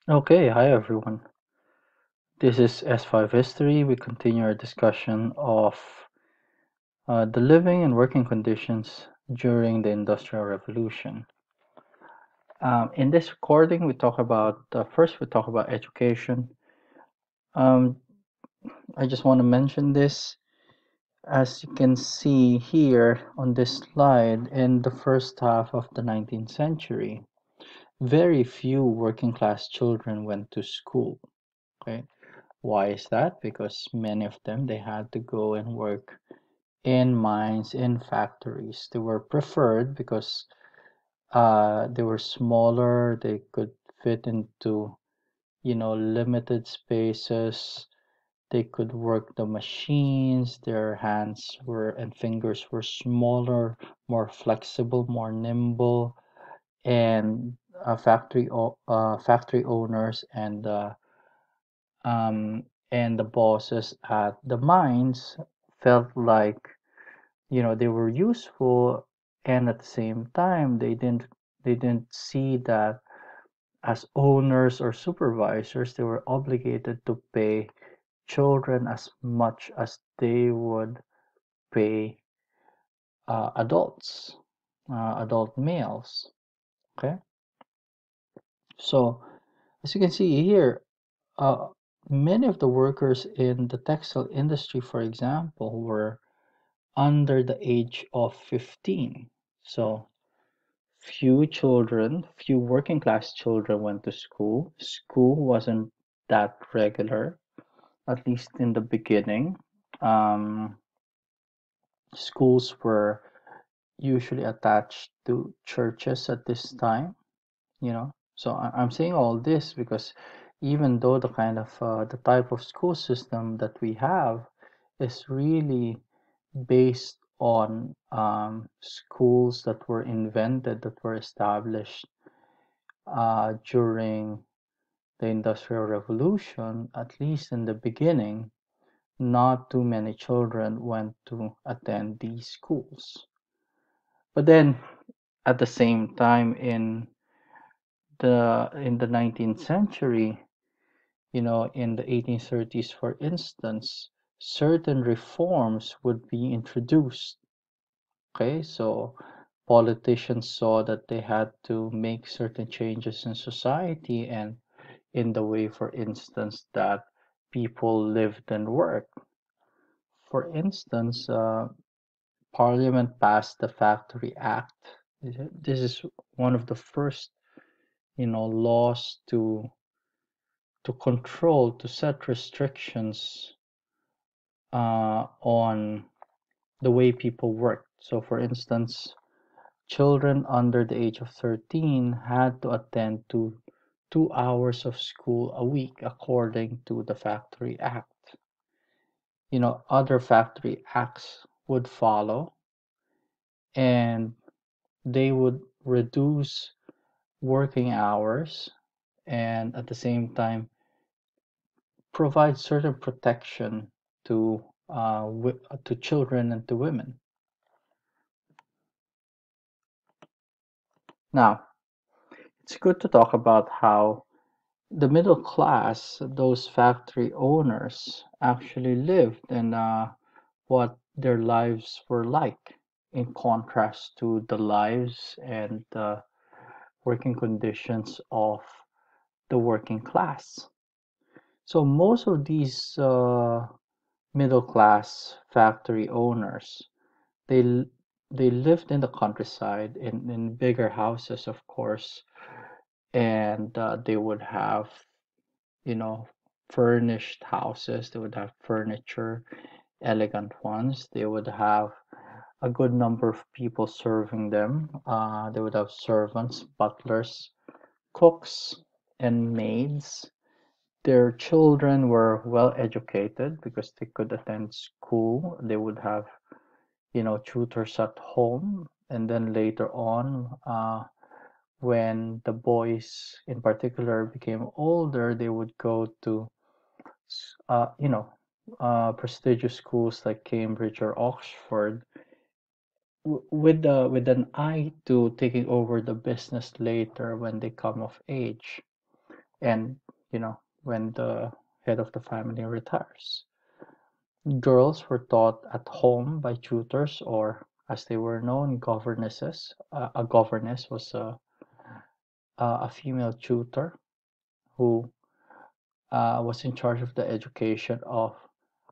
Okay, hi everyone. This is S5 History. We continue our discussion of the living and working conditions during the Industrial Revolution. In this recording, we talk about first we talk about education. Um, I just want to mention this. As you can see here on this slide, in the first half of the 19th century, very few working class children went to school. Okay, why is that? Because many of them they had to go and work in mines, in factories. They were preferred because they were smaller, they could fit into, limited spaces. They could work the machines, their hands were and fingers were smaller, more flexible, more nimble, and factory owners um, and the bosses at the mines felt like they were useful, and at the same time they didn't see that as owners or supervisors they were obligated to pay children as much as they would pay adult males. Okay, so as you can see here, uh, many of the workers in the textile industry, for example, were under the age of 15. So few working class children went to school. School wasn't that regular, at least in the beginning. Um, Schools were usually attached to churches at this time. So I'm saying all this because even though the type of school system that we have is really based on schools that were invented, that were established during the Industrial Revolution, at least in the beginning, not too many children went to attend these schools. But then at the same time in the 19th century, in the 1830s, for instance, certain reforms would be introduced. Okay, so politicians saw that they had to make certain changes in society and in the way, for instance, that people lived and worked. For instance, Parliament passed the Factory Act. This is one of the first, laws to control, to set restrictions on the way people work. So, for instance, children under the age of 13 had to attend to 2 hours of school a week according to the Factory Act. Other factory acts would follow, and they would reduce working hours and at the same time provide certain protection to to children and to women. Now, it's good to talk about how the middle class, those factory owners, actually lived and what their lives were like in contrast to the lives and the working conditions of the working class. So most of these middle class factory owners, they they lived in the countryside in bigger houses, of course, and they would have, you know, furnished houses. They would have furniture, elegant ones. They would have a good number of people serving them. They would have servants, butlers, cooks, and maids. Their children were well educated because they could attend school. They would have, tutors at home. And then later on, when the boys in particular became older, they would go to, uh, you know, prestigious schools like Cambridge or Oxford, with an eye to taking over the business later when they come of age. and when the head of the family retires. Girls were taught at home by tutors, or as they were known, governesses. A governess was a female tutor who was in charge of the education of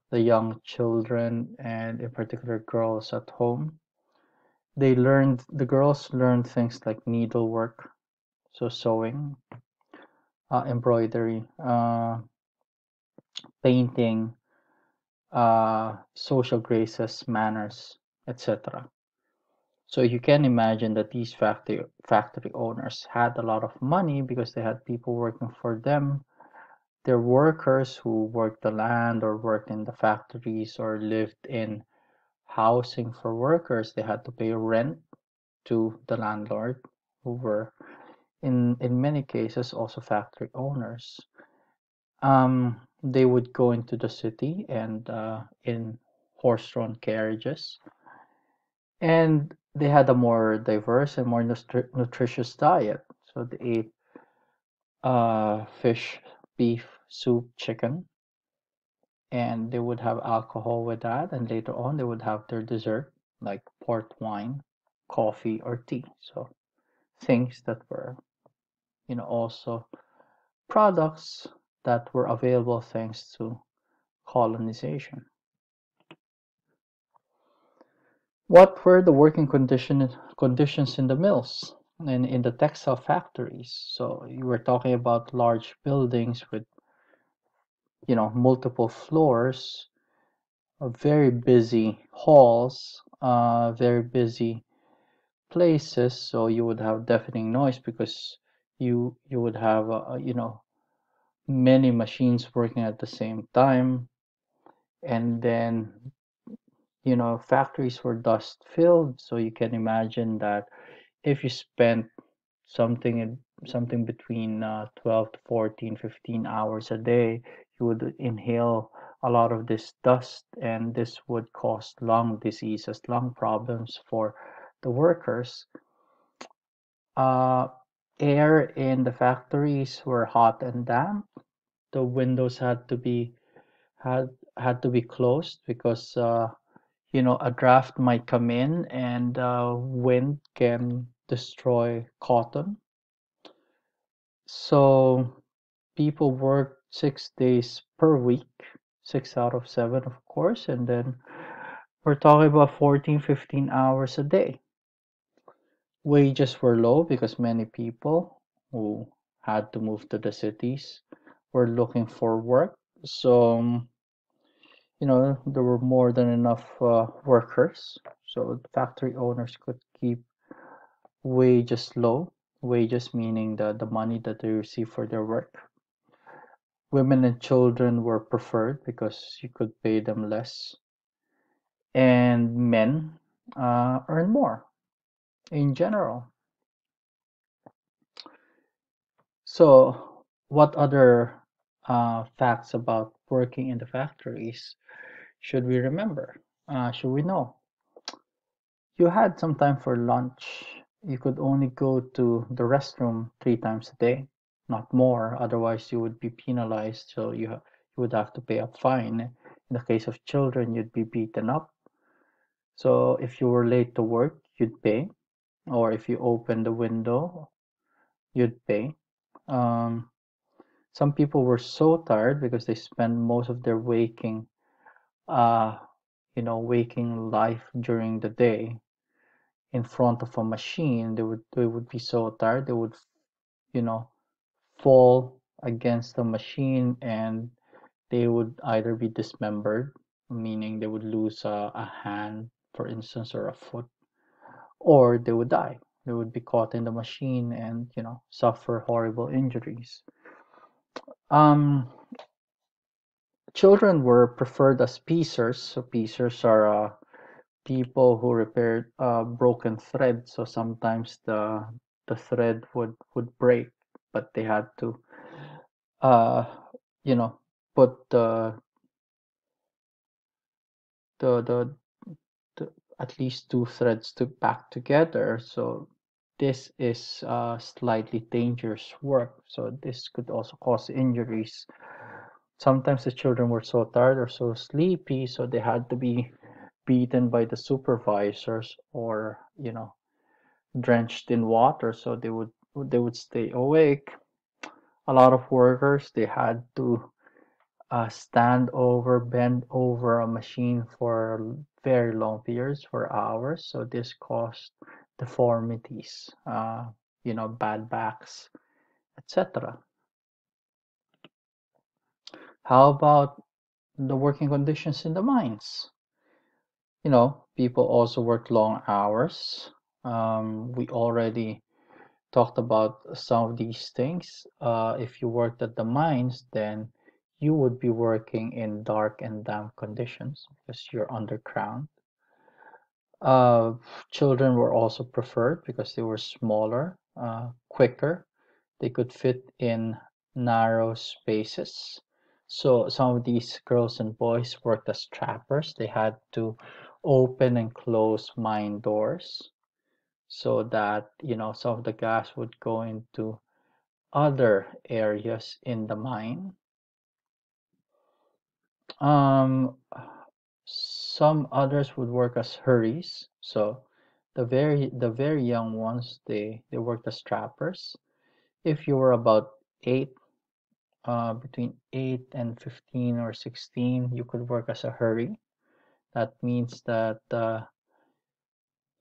the young children, and in particular girls at home. The girls learned things like needlework, so sewing, embroidery, painting, social graces, manners, etc. So you can imagine that these factory owners had a lot of money because they had people working for them. Their workers who worked the land or worked in the factories or lived in housing for workers. They had to pay rent to the landlord, who were in many cases also factory owners. They would go into the city and in horse-drawn carriages, and they had a more diverse and more nutritious diet. So they ate fish, beef, soup, chicken, and they would have alcohol with that. And later on, they would have their dessert like port wine, coffee, or tea. So things that were, also products that were available thanks to colonization. What were the working conditions in the mills and in the textile factories? So you were talking about large buildings with, multiple floors, very busy halls, very busy places. So you would have deafening noise because you would have, many machines working at the same time, and then factories were dust filled, so you can imagine that if you spent something between 12 to 14, 15 hours a day, you would inhale a lot of this dust, and this would cause lung diseases, lung problems for the workers. uh, Air in the factories were hot and damp. The windows had had to be closed because a draft might come in, and wind can destroy cotton. So people work 6 days per week, 6 out of 7, of course, and then we're talking about 14, 15 hours a day. Wages were low because many people who had to move to the cities were looking for work. So, there were more than enough workers. So the factory owners could keep wages low. Wages meaning the money that they receive for their work. Women and children were preferred because you could pay them less. And men earn more in general. So, what other facts about working in the factories should we remember? Should we know? You had some time for lunch. You could only go to the restroom 3 times a day, not more. Otherwise, you would be penalized. So you would have to pay a fine. In the case of children, you'd be beaten up. So if you were late to work, you'd pay. Or if you opened the window, you'd pay. Um, some people were so tired because they spent most of their uh, waking life during the day in front of a machine. They would be so tired they would you know fall against the machine, and they would either be dismembered, meaning they would lose a hand, for instance, or a foot, or they would die. They would be caught in the machine and suffer horrible injuries. um Children were preferred as piecers. So piecers are people who repaired broken thread. So sometimes the thread would break, but they had to uh, you know put the at least two threads to back together. So this is slightly dangerous work, so this could also cause injuries. Sometimes the children were so tired or so sleepy, so they had to be beaten by the supervisors, or drenched in water, so they would stay awake. A lot of workers, they had to bend over a machine for very long periods, for hours. So this caused deformities, bad backs, etc. How about the working conditions in the mines? People also work long hours. We already talked about some of these things. If you worked at the mines, then you would be working in dark and damp conditions because you're underground. Uh, Children were also preferred because they were smaller, quicker. They could fit in narrow spaces. So some of these girls and boys worked as trappers. They had to open and close mine doors so that some of the gas would go into other areas in the mine. Um, some others would work as hurries. So the very young ones, they worked as trappers. If you were about between 8 and 15 or 16, you could work as a hurry. That means that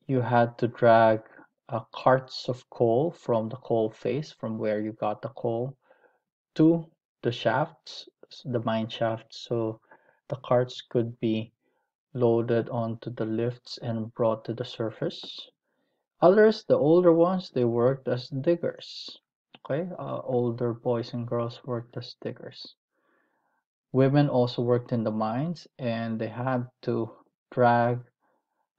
you had to drag carts of coal from the coal face, from where you got the coal, to the shafts, the mine shafts, so the carts could be loaded onto the lifts and brought to the surface. Others, the older ones, they worked as diggers. Okay, older boys and girls worked as diggers. Women also worked in the mines, and they had to drag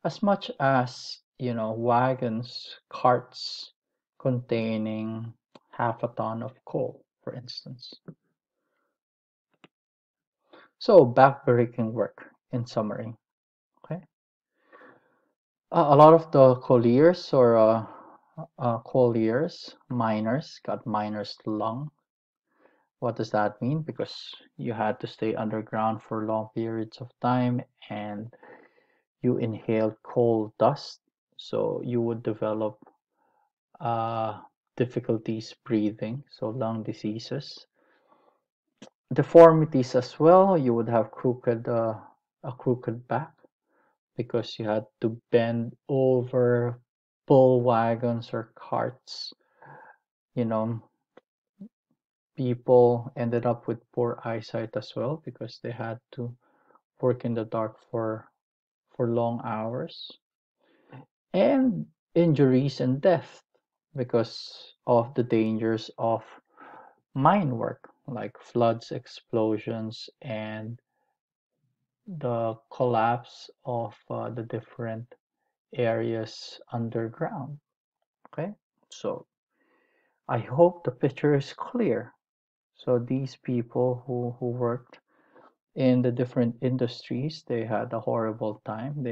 as much as wagons, carts containing half a ton of coal, for instance. So backbreaking work, in summary. Okay, a lot of the colliers, or colliers, miners, got miners' lung. What does that mean? Because you had to stay underground for long periods of time, and you inhaled coal dust, so you would develop uh, difficulties breathing, so lung diseases. Deformities as well. You would have a crooked back, because you had to bend over, pull wagons or carts. You know, People ended up with poor eyesight as well, because they had to work in the dark for long hours. And injuries and death, because of the dangers of mine work, like floods, explosions, and the collapse of the different areas underground. Okay, so I hope the picture is clear. So these people who worked in the different industries, they had a horrible time.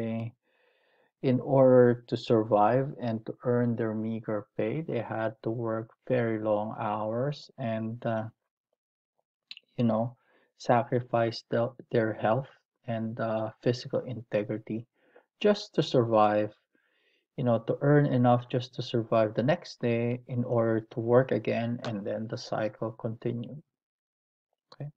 In order to survive and to earn their meager pay, they had to work very long hours, and you know, sacrifice their health and physical integrity just to survive, to earn enough just to survive the next day in order to work again, and then the cycle continued. Okay.